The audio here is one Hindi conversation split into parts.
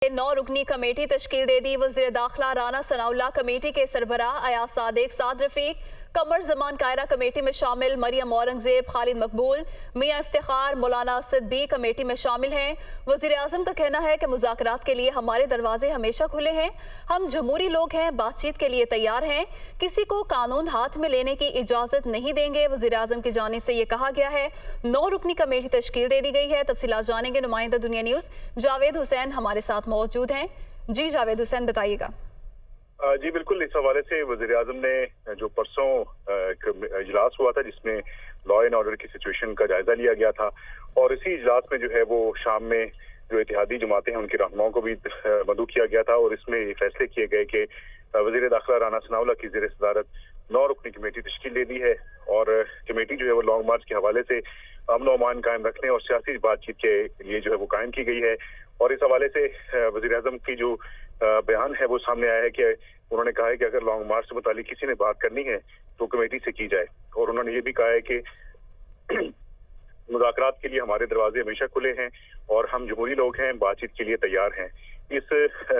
9 रुकनी कमेटी तश्कील दे दी। वज़ीर दाखिला राना सनाउल्लाह कमेटी के सरबराह अयाज सादिक, साद रफीक, कमर जमान कायरा कमेटी में शामिल, मरियम औरंगजेब, खालिद मकबूल, मियाँ इफ्तिखार, मौलाना असद भी कमेटी में शामिल हैं। वज़ीर आज़म का कहना है कि मुज़ाकरात के लिए हमारे दरवाजे हमेशा खुले हैं, हम जमहूरी लोग हैं, बातचीत के लिए तैयार हैं, किसी को कानून हाथ में लेने की इजाज़त नहीं देंगे। वज़ीर आज़म की जानिब से ये कहा गया है। 9 रुकनी कमेटी तश्कील दे दी गई है। तफसीलात जानेंगे नुमाइंदा दुनिया न्यूज़ जावेद हुसैन हमारे साथ मौजूद हैं। जी जावेद हुसैन, बताइएगा। जी बिल्कुल, इस हवाले से वज़ीर आज़म ने जो परसों एक इजलास हुआ था जिसमें लॉ एंड ऑर्डर की सिचुएशन का जायजा लिया गया था, और इसी इजलास में जो है वो शाम में जो इत्तेहादी जमातें हैं उनके रहनुमाओं को भी मदऊ किया गया था, और इसमें ये फैसले किए गए कि वज़ीर दाखिला राना सनाउल्लाह की ज़ेर सदारत 9 रुकनी कमेटी तश्कील दे दी है, और कमेटी जो है वो लॉन्ग मार्च के हवाले से अमन व अमान कायम रखने और सियासी बातचीत के लिए जो है वो कायम की गई है। और इस हवाले से वज़ीर आज़म की जो बयान है वो सामने आया है कि उन्होंने कहा है कि अगर लॉन्ग मार्च से मुतालिक किसी ने बात करनी है तो कमेटी से की जाए, और उन्होंने ये भी कहा है कि मुज़ाकरात के लिए हमारे दरवाजे हमेशा खुले हैं और हम जमहूरी लोग हैं, बातचीत के लिए तैयार हैं। इस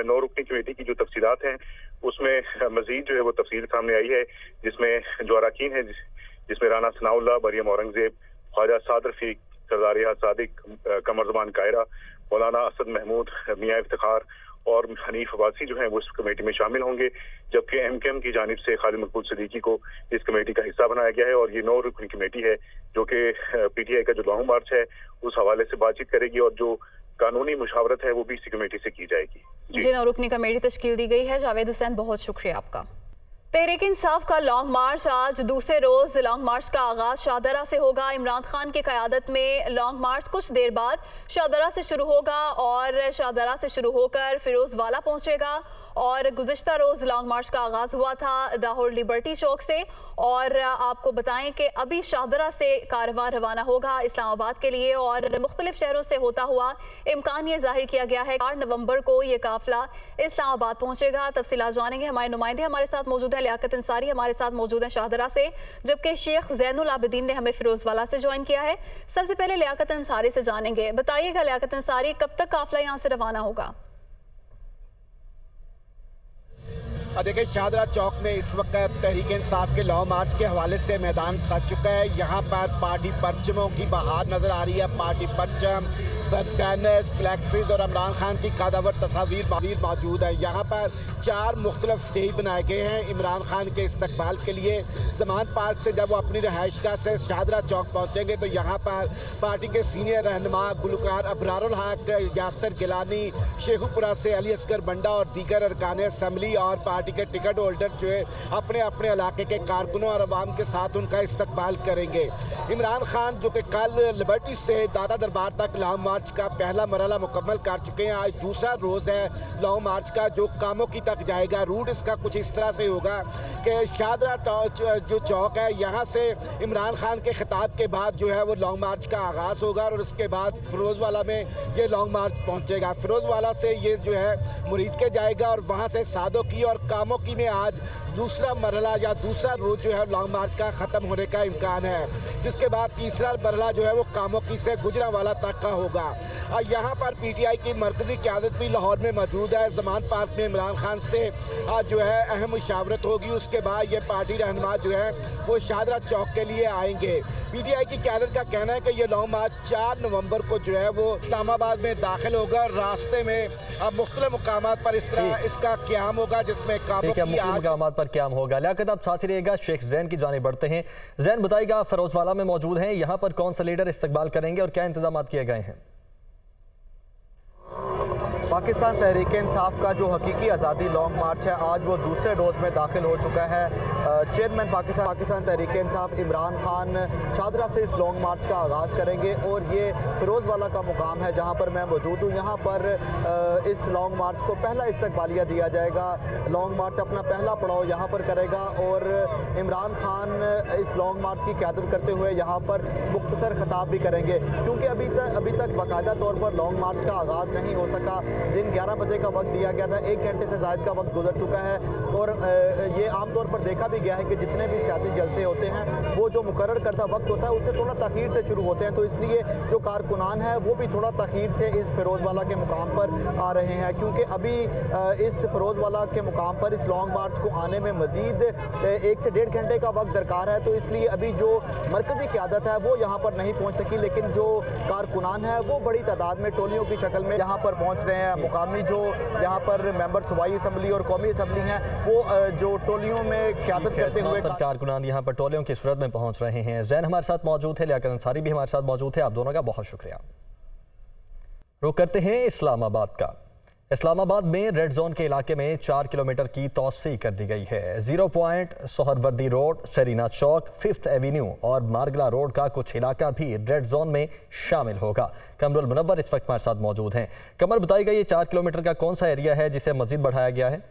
9 रुकनी कमेटी की जो तफसीलात हैं उसमें मजीद जो है वो तफसील सामने आई है, जिसमें जो अरकान है जिसमें राना सनाउल्लाह, मरियम औरंगजेब, ख्वाजा साद रफीक, सरदार अयाज सादिक, कमर जमान कायरा, मौलाना असद महमूद, मियाँ इफ्तिखार और हनीफ अब्बासी जो हैं वो इस कमेटी में शामिल होंगे, जबकि एमकेएम की जानिब से खालिद मकबूल सिद्दीकी को इस कमेटी का हिस्सा बनाया गया है। और ये 9 रुकनी कमेटी है जो कि पीटीआई का जो लॉन्ग मार्च है उस हवाले से बातचीत करेगी, और जो कानूनी मुशावरत है वो भी इसी कमेटी से की जाएगी। जी 9 रुकनी कमेटी तश्कील दी गई है। जावेद हुसैन, बहुत शुक्रिया आपका। तहरीक इंसाफ का लॉन्ग मार्च आज दूसरे रोज लॉन्ग मार्च का आगाज शाहदरा से होगा। इमरान खान की क़यादत में लॉन्ग मार्च कुछ देर बाद शाहदरा से शुरू होगा और शाहदरा से शुरू होकर फिरोजवाला पहुंचेगा। और गुज़िश्ता रोज़ लॉन्ग मार्च का आगाज़ हुआ था लाहौर लिबर्टी चौक से, और आपको बताएं कि अभी शाहदरा से कारवां रवाना होगा इस्लामाबाद के लिए, और मुख्तलिफ शहरों से होता हुआ इम्कान ये जाहिर किया गया है 4 नवंबर को ये काफिला इस्लामाबाद पहुंचेगा। तफसीलात जानेंगे, हमारे नुमाइंदे हमारे साथ मौजूद है, लियाकत अंसारी हमारे साथ मौजूद है शाहदरा से, जबकि शेख ज़ैनुल आबिदीन ने हमें फिरोजवाला से ज्वाइन किया है। सबसे पहले लियाकत अंसारी से जानेंगे, बताइएगा लियाकत अंसारी, कब तक काफिला यहाँ से रवाना होगा? देखिए, शाहदरा चौक में इस वक्त तहरीक इंसाफ के लॉन्ग मार्च के हवाले से मैदान सज चुका है। यहाँ पर पार्टी परचमों की बहार नज़र आ रही है। पार्टी परचम, बैनर्स, फ्लैक्सेस और इमरान खान की कदावर तस्वीर मौजूद है। यहाँ पर 4 मुख्तलिफ स्टेज बनाए गए हैं इमरान खान के इस्तकबाल के लिए। जमान पार्क से जब वो अपनी रहायशगाह से शाहदरा चौक पहुँचेंगे तो यहाँ पर पार्टी के सीनियर रहनुमा गुलकार अबरारुल हक, यासर गिलानी, शेखुपुरा से अली असगर बंडा और दीगर अरकान असम्बली और पार्टी के टिकट होल्डर जो है अपने अपने इलाके के कारकुनों और अवाम के साथ उनका इस्तकबाल करेंगे। इमरान खान जो कि कल लिबर्टी से दादा दरबार तक लॉन्ग मार्च का पहला मरहला मुकम्मल कर चुके हैं। आज दूसरा रोज़ है लॉन्ग मार्च का, जो कामों की तक जाएगा। रूट इसका कुछ इस तरह से होगा कि शाहदरा जो चौक है यहाँ से इमरान खान के खिताब के बाद जो है वो लॉन्ग मार्च का आगाज़ होगा, और उसके बाद फिरोजवाला में ये लॉन्ग मार्च पहुँचेगा। फिरोजवाला से ये जो है मुरीद के जाएगा और वहाँ से सादों की और कामों की में आज दूसरा मरहला या दूसरा रोज जो है लॉन्ग मार्च का ख़त्म होने का इम्कान है, जिसके बाद तीसरा मरहला जो है वो कामोकी से गुजरांवाला तक का होगा। और यहाँ पर पीटीआई की मरकज़ी क़यादत भी लाहौर में मौजूद है। जमान पार्क में इमरान खान से आज जो है अहम मुशावरत होगी। उसके बाद ये पार्टी रहनुमा जो है वो शाहदरा चौक के लिए आएंगे। पीटीआई की क़यादत का कहना है कि ये लॉन्ग मार्च 4 नवंबर को जो है वो इस्लामाबाद में दाखिल होगा। रास्ते में अब मुख्तलिफ मुकामात पर इस तरह इसका क़याम होगा, जिसमें मुकामात पर क़याम होगा। लियाकत, आप साथ ही रहेगा, शेख ज़ैन की जानिब बढ़ते हैं। ज़ैन, बताइएगा, फिरोजवाला में मौजूद हैं, यहाँ पर कौन सा लीडर इस्तकबाल करेंगे और क्या इंतजाम किए गए हैं? पाकिस्तान तहरीक इंसाफ का जो हकीकी आज़ादी लॉन्ग मार्च है आज वो दूसरे रोज़ में दाखिल हो चुका है। चेयरमैन पाकिस्तान तहरीक इंसाफ इमरान खान शाहदरा से इस लॉन्ग मार्च का आगाज़ करेंगे, और ये फिरोजवाला का मुकाम है जहाँ पर मैं मौजूद हूँ। यहाँ पर इस लॉन्ग मार्च को पहला इस्तकबालिया दिया जाएगा। लॉन्ग मार्च अपना पहला पड़ाव यहाँ पर करेगा, और इमरान खान इस लॉन्ग मार्च की क़यादत करते हुए यहाँ पर मुख्तसर खिताब भी करेंगे, क्योंकि अभी तक बाकायदा तौर पर लॉन्ग मार्च का आगाज़ नहीं हो सका। दिन 11 बजे का वक्त दिया गया था, 1 घंटे से ज़ायद का वक्त गुजर चुका है, और ये आमतौर पर देखा भी गया है कि जितने भी सियासी जलसे होते हैं वो जो मुकर्रर करदा वक्त होता है उससे थोड़ा ताख़ीर से शुरू होते हैं, तो इसलिए जो कारकुनान है वो भी थोड़ा ताख़ीर से इस फिरोज़वाला के मुकाम पर आ रहे हैं, क्योंकि अभी इस फिरोज़वाला के मुकाम पर इस लॉन्ग मार्च को आने में मज़ीद 1 से 1.5 घंटे का वक्त दरकार है। तो इसलिए अभी जो मरकज़ी क़यादत है वो यहाँ पर नहीं पहुँच सकी, लेकिन जो कारकुनान है वो बड़ी तादाद में टोलियों की शक्ल में यहाँ पर पहुँच रहे हैं। मुकामी जो यहाँ पर मेंबर सूबाई असम्बली और कौमी असम्बली हैं वो जो टोलियों में क़यादत करते हुए कारकुनान यहाँ पर टोलियों की सूरत में पहुँच रहे हैं। ज़ैन हमारे साथ मौजूद है, लियाकत अंसारी भी हमारे साथ मौजूद है, आप दोनों का बहुत शुक्रिया। रुख करते हैं इस्लामाबाद का। इस्लामाबाद में रेड जोन के इलाके में 4 किलोमीटर की तौसी कर दी गई है। 0 पॉइंट, सोहरवर्दी रोड, सरीना चौक, 5th एवेन्यू और मारगला रोड का कुछ इलाका भी रेड जोन में शामिल होगा। कमरुल मुनव्वर इस वक्त हमारे साथ मौजूद हैं। कमर, बताइएगा ये 4 किलोमीटर का कौन सा एरिया है जिसे मजीद बढ़ाया गया है?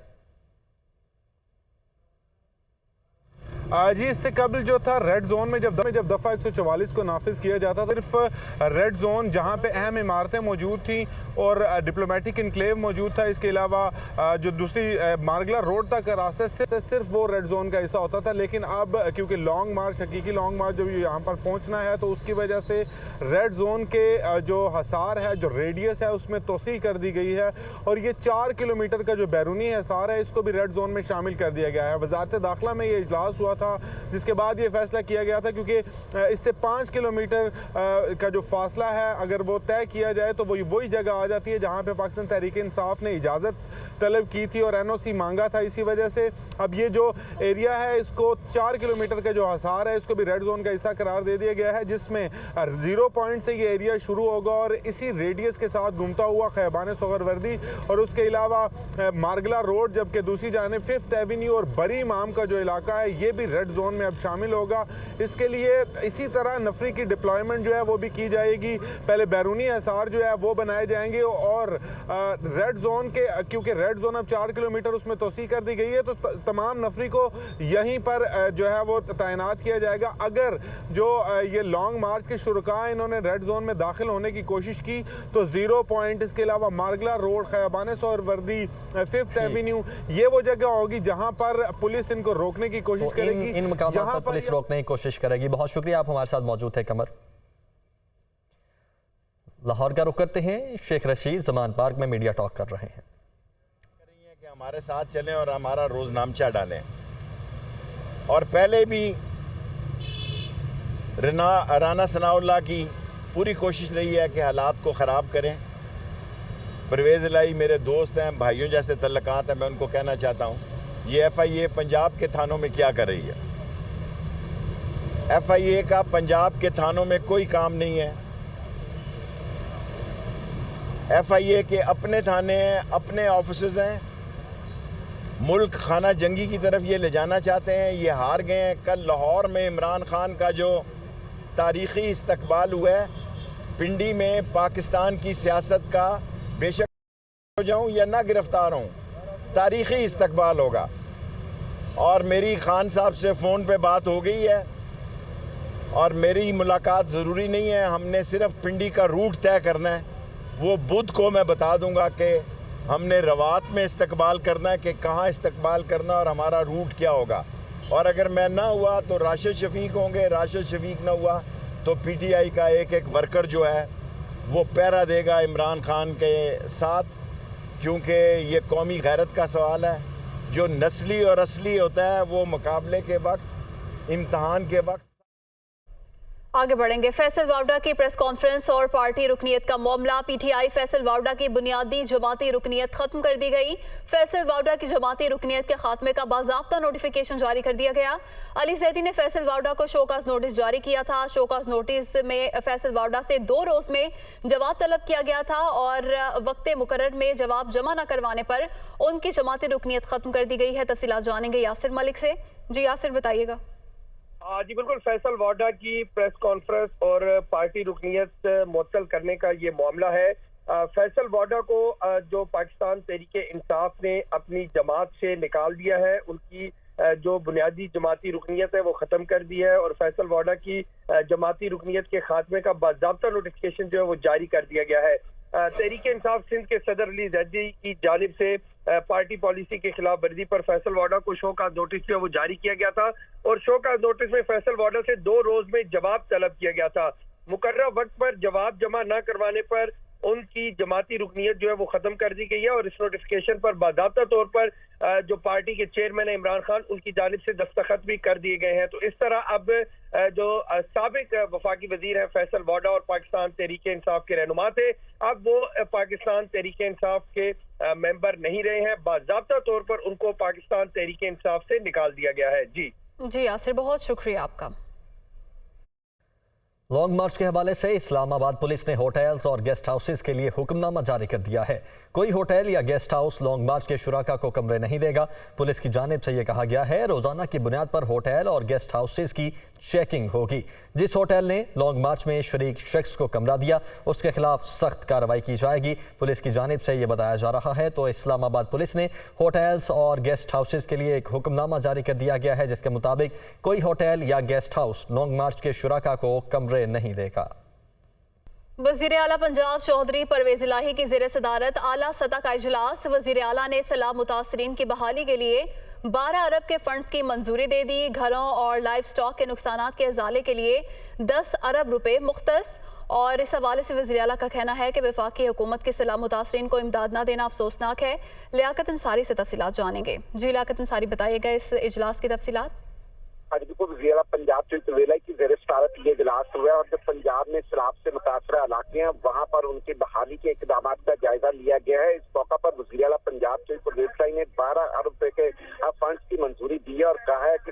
जी, इससे कबल जो था रेड जोन में जब दफ़ा 144 को नाफिज किया जाता था, सिर्फ रेड जोन जहां पे अहम इमारतें मौजूद थी और डिप्लोमेटिक इनक्लेव मौजूद था, इसके अलावा जो दूसरी मारगला रोड तक का रास्ते से सिर्फ वो रेड जोन का हिस्सा होता था। लेकिन अब क्योंकि लॉन्ग मार्च, हकीकी लॉन्ग मार्च जब यहाँ पर पहुँचना है, तो उसकी वजह से रेड जोन के जो हसार है, जो रेडियस है, उसमें तोसी कर दी गई है और ये 4 किलोमीटर का जो बैरूनी हसार है इसको भी रेड जोन में शामिल कर दिया गया है। वजारत दाखिला में ये इजलास हुआ था जिसके बाद ये फैसला किया गया था, क्योंकि इससे 5 किलोमीटर का जो फासला है अगर वो तय किया जाए तो वही जगह आ जाती है जहां पे पाकिस्तान तहरीक इंसाफ ने इजाज़त तलब की थी और NOC मांगा था। इसी वजह से अब ये जो एरिया है इसको 4 किलोमीटर का जो हसार है इसको भी रेड जोन का हिस्सा करार दे दिया गया है, जिसमें 0 पॉइंट से ये एरिया शुरू होगा और इसी रेडियस के साथ घूमता हुआ खैबान सोहरवर्दी और उसके अलावा मारगला रोड, जबकि दूसरी जानिब 5th एवेन्यू और बरी इमाम का जो इलाका है ये भी रेड जोन में अब शामिल होगा। इसके लिए इसी तरह नफरी की डिप्लॉयमेंट जो है वो भी की जाएगी। पहले बैरूनी हसार जो है वो बनाए जाएंगे और रेड जोन के, क्योंकि रेड जोन अब 4 किलोमीटर उसमें तोसी कर दी गई है, तो तमाम नफरी को यहीं पर जो है वो तैनात किया जाएगा। अगर जो ये लॉन्ग मार्च के शुरुका इन्होंने रेड जोन में दाखिल होने की कोशिश की तो 0 पॉइंट, इसके अलावा Margalla road, Khayaban Suhrawardy, 5th avenue ये वो जगह होगी जहां पर पुलिस इनको रोकने की कोशिश करेगी, इन मुकामात पर पुलिस रोकने की कोशिश करेगी। बहुत शुक्रिया, आप हमारे साथ मौजूद थे कमर। लाहौर का रुख करते हैं। शेख रशीद ज़मान पार्क में मीडिया टॉक कर रहे हैं कि हमारे साथ चलें और हमारा रोजनामचा डालें। और पहले भी राना सनाउल्लाह की पूरी कोशिश रही है कि हालात को ख़राब करें। परवेज़ इलाही मेरे दोस्त हैं, भाइयों जैसे तल्लकात हैं। मैं उनको कहना चाहता हूँ ये FIA पंजाब के थानों में क्या कर रही है। FIA का पंजाब के थानों में कोई काम नहीं है। FIA के अपने थाने हैं, अपने ऑफिसेज हैं। मुल्क खाना जंगी की तरफ ये ले जाना चाहते हैं, ये हार गए हैं। कल लाहौर में इमरान खान का जो तारीख़ी इस्तकबाल हुआ है, पिंडी में पाकिस्तान की सियासत का बेशक हो जाऊँ या ना गिरफ्तार हूँ, तारीख़ी इस्तकबाल होगा। और मेरी खान साहब से फ़ोन पे बात हो गई है और मेरी मुलाकात ज़रूरी नहीं है, हमने सिर्फ पिंडी का रूट तय करना है। वो बुध को मैं बता दूंगा कि हमने रवात में इस्तकबाल करना है कि कहाँ इस्तकबाल करना और हमारा रूट क्या होगा। और अगर मैं ना हुआ तो राशिद शफीक होंगे, राशिद शफीक ना हुआ तो PTI का एक वर्कर जो है वो पहरा देगा इमरान खान के साथ, क्योंकि ये कौमी गैरत का सवाल है। जो नस्ली और असली होता है वो मुकाबले के वक्त, इम्तहान के वक्त। आगे बढ़ेंगे। फैसल वावडा की प्रेस कॉन्फ्रेंस और पार्टी रुकनीत का मामला। PTI फैसल वावडा की बुनियादी जमाती रुकनीत खत्म कर दी गई। फैसल वावडा की जमाती रुकनीत के खात्मे का बाज़ाब्ता नोटिफिकेशन जारी कर दिया गया। अली जैदी ने फैसल वावडा को शोकाज नोटिस जारी किया था। शोकाज नोटिस में फैसल वावडा से 2 रोज में जवाब तलब किया गया था और वक्त मुकर्रर में जवाब जमा न करवाने पर उनकी जमाती रुकनीत खत्म कर दी गई है। तफसीलात जानेंगे यासिर मलिक से। जी यासिर, बताइएगा। जी बिल्कुल, फैसल वावडा की प्रेस कॉन्फ्रेंस और पार्टी रुकनीत मुअत्तल करने का ये मामला है। फैसल वावडा को जो पाकिस्तान तहरीक इंसाफ ने अपनी जमात से निकाल दिया है, उनकी जो बुनियादी जमाती रुकनीत है वो ख़त्म कर दी है और फैसल वावडा की जमाती रुकनीत के खात्मे का बाज़ाब्ता नोटिफिकेशन जो है वो जारी कर दिया गया है। तहरीक इंसाफ सिंध के सदर अली जैदी की जानिब से पार्टी पॉलिसी के खिलाफ वर्जी पर फैसल वाडा को शो का नोटिस जो है वो जारी किया गया था और शो का नोटिस में फैसल वाडा से 2 रोज में जवाब तलब किया गया था। मुकर्रर वक्त पर जवाब जमा न करवाने पर उनकी जमाती रुकनीत जो है वो खत्म कर दी गई है और इस नोटिफिकेशन पर बाकायदा तौर पर जो पार्टी के चेयरमैन है इमरान खान उनकी जानिब से दस्तखत भी कर दिए गए हैं। तो इस तरह अब जो साबिक वफाकी वजीर है फैसल वाडा और पाकिस्तान तहरीक इंसाफ के रहनुमा थे, अब वो पाकिस्तान तहरीक इंसाफ के मेंबर नहीं रहे हैं। बाकायदा तौर पर उनको पाकिस्तान तहरीक इंसाफ से निकाल दिया गया है। जी यासिर, बहुत शुक्रिया आपका। लॉन्ग मार्च के हवाले से इस्लामाबाद पुलिस ने होटल्स और गेस्ट हाउसेस के लिए हुक्मनामा जारी कर दिया है। कोई होटल या गेस्ट हाउस लॉन्ग मार्च के शुराका को कमरे नहीं देगा। पुलिस की जानिब से यह कहा गया है रोजाना की बुनियाद पर होटल और गेस्ट हाउसेस की चेकिंग होगी। जिस होटल ने लॉन्ग मार्च में शरीक शख्स को कमरा दिया उसके खिलाफ सख्त कार्रवाई की जाएगी। पुलिस की जानिब से यह बताया जा रहा है। तो इस्लामाबाद पुलिस ने होटल्स और गेस्ट हाउसेस के लिए एक हुक्मनामा जारी कर दिया गया है जिसके मुताबिक कोई होटल या गेस्ट हाउस लॉन्ग मार्च के शुराका को कमरे नहीं देगा। वज़ीर आला पंजाब चौधरी परवेज इलाही की ज़ेर सदारत आला सतह का इजलास। वज़ीर आला ने सैलाब मुतासरीन की बहाली के लिए 12 अरब के फंड्स की मंजूरी दे दी। घरों और लाइफ स्टॉक के नुकसानात के इजाले के लिए 10 अरब रुपए मुख्तस। और इस हवाले से वज़ीर आला का कहना है कि वफाकी हुकूमत के सैलाब मुतासरीन को इमदाद न देना अफसोसनाक है। लियाकत अंसारी से तफसीलात जानेंगे। जी लियाकत अंसारी, बताइएगा इस इजलास की तफसीलात। आज बिल्कुल वज़ीर आला पंजाब चौधरी की ज़ेर सदारत ये इजलास हुआ और जो पंजाब में सैलाब से मुतासरा इलाके हैं वहाँ पर उनकी बहाली के इकदाम का जायजा लिया गया है। इस मौका पर वज़ीर आला पंजाब चौधरी ने 12 अरब रुपए के फंड की मंजूरी दी है और कहा है कि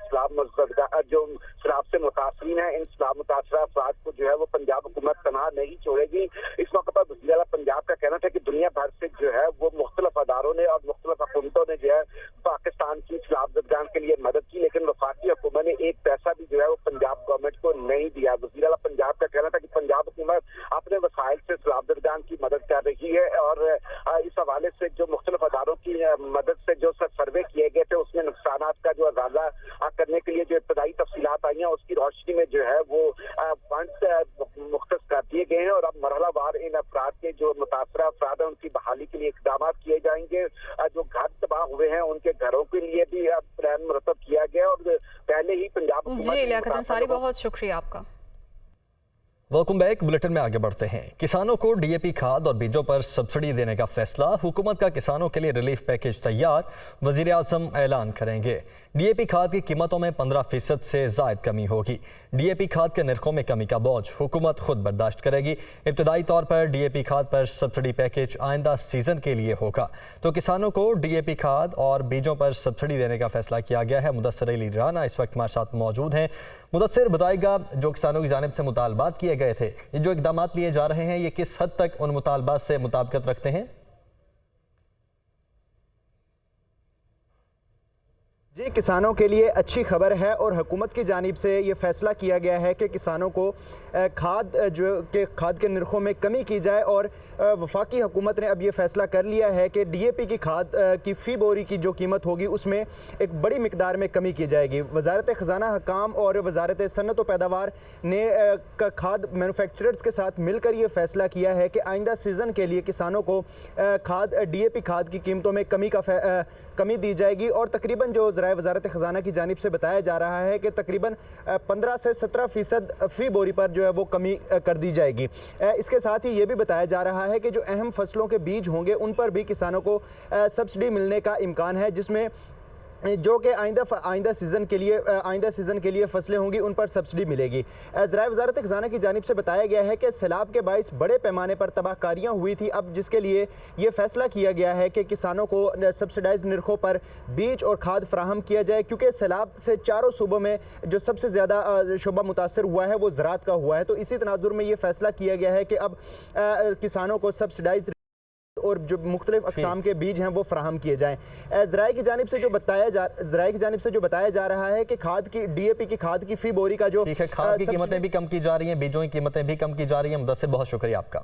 जो सैलाब से मुतासरीन है इन सैलाब मुतासरा अफराद को जो है वो पंजाब हुकूमत तनहा नहीं छोड़ेगी। इस मौके पर वज़ीर आला पंजाब का कहना था कि दुनिया भर से जो है वो मुख्तलिफ अदारों ने और मुख्तलिफ हुकूमतों ने जो है पाकिस्तान की सैलाबजदगान के लिए मदद की, लेकिन वफाकी हुकूमत ने एक पैसा भी जो है वो पंजाब गवर्नमेंट को नहीं दिया। वज़ीर आला पंजाब का कहना था कि पंजाब हुकूमत अपने वसाइल से सैलाबजदगान की मदद कर रही है और इस हवाले से जो मुख्तलिफ अदारों की मदद से जो सर्वे किए गए थे उसमें नुकसानात का जो अंदाजा करने के लिए जो इब्तदाई तफसीलात आई हैं उसकी रोशनी में जो है वो फंड मुख्तस कर दिए गए हैं और अब मरहलावार इन अफराद के जो मुतासरा अफराद हैं उनकी बहाली के लिए इकदाम किए जाएंगे। जो घर तबाह हुए हैं उनके घरों के लिए भी अब प्लान मुरतब किया गया और पहले ही पंजाब जी लियाकत अंसारी, बहुत शुक्रिया आपका। Welcome back. बुलेटिन में आगे बढ़ते हैं। किसानों को डीएपी खाद और बीजों पर सब्सिडी देने का फैसला। हुकूमत का किसानों के लिए रिलीफ पैकेज तैयार, वज़ीर आज़म ऐलान करेंगे। डीएपी खाद की कीमतों में 15% से ज़ायद कमी होगी। डीएपी खाद के नरखों में कमी का बोझ हुकूमत खुद बर्दाश्त करेगी। इब्तदाई तौर पर डीएपी खाद पर सब्सिडी पैकेज आइंदा सीजन के लिए होगा। तो किसानों को डीएपी खाद और बीजों पर सब्सिडी देने का फैसला किया गया है। मुदस्सिर अली राना इस वक्त हमारे साथ मौजूद हैं। मुदस्सिर, बताएगा जो किसानों की जानिब से मुतालबात किए गए थे, ये जो इकदाम लिए जा रहे हैं ये किस हद तक उन मुतालबात से मुताबिकत रखते हैं? जी, किसानों के लिए अच्छी खबर है और हुकूमत की जानिब से ये फैसला किया गया है कि किसानों को खाद के नरखों में कमी की जाए और वफाकी हुकूमत ने अब ये फैसला कर लिया है कि डीएपी की खाद की फ़ी बोरी की जो कीमत होगी उसमें एक बड़ी मिकदार में कमी की जाएगी। वजारत ख़जाना हकाम और वजारत सनत व पैदावार ने खाद मैन्युफैक्चरर्स के साथ मिलकर ये फैसला किया है कि आइंदा सीज़न के लिए किसानों को डीएपी खाद की कीमतों में कमी दी जाएगी और तकरीबन जो वजारत ख़जाना की जानिब से बताया जा रहा है कि तकरीबन 15 से 17% फ़ी बोरी पर जो है वो कमी कर दी जाएगी। इसके साथ ही ये भी बताया जा रहा है कि जो अहम फसलों के बीज होंगे उन पर भी किसानों को सब्सिडी मिलने का इम्कान है, जिसमें जो कि आइंदा सीज़न के लिए फसलें होंगी उन पर सब्सिडी मिलेगी। ज़राए वजारत ख़जाना की जानिब से बताया गया है कि सैलाब के बाइस बड़े पैमाने पर तबाहकारियाँ हुई थी, अब जिसके लिए ये फैसला किया गया है कि किसानों को सब्सिडाइज नरखों पर बीज और खाद फराहम किया जाए, क्योंकि सैलाब से चारों सूबों में जो सबसे ज़्यादा शुबा मुतासर हुआ है वो ज़राअत का हुआ है। तो इसी तनाजुर में ये फैसला किया गया है कि अब किसानों को सब्सिडाइज और जो मुख्तलिफ अक़साम के बीज हैं वो फराहम किए जाएँ। ज़राए की जानिब से जो बताया जा रहा है कि खाद की डीएपी की खाद की फ़ी बोरी का जो खाद की कीमतें भी कम की जा रही हैं, बीजों की कीमतें भी कम की जा रही हैं। मुदस्सिर, बहुत शुक्रिया आपका।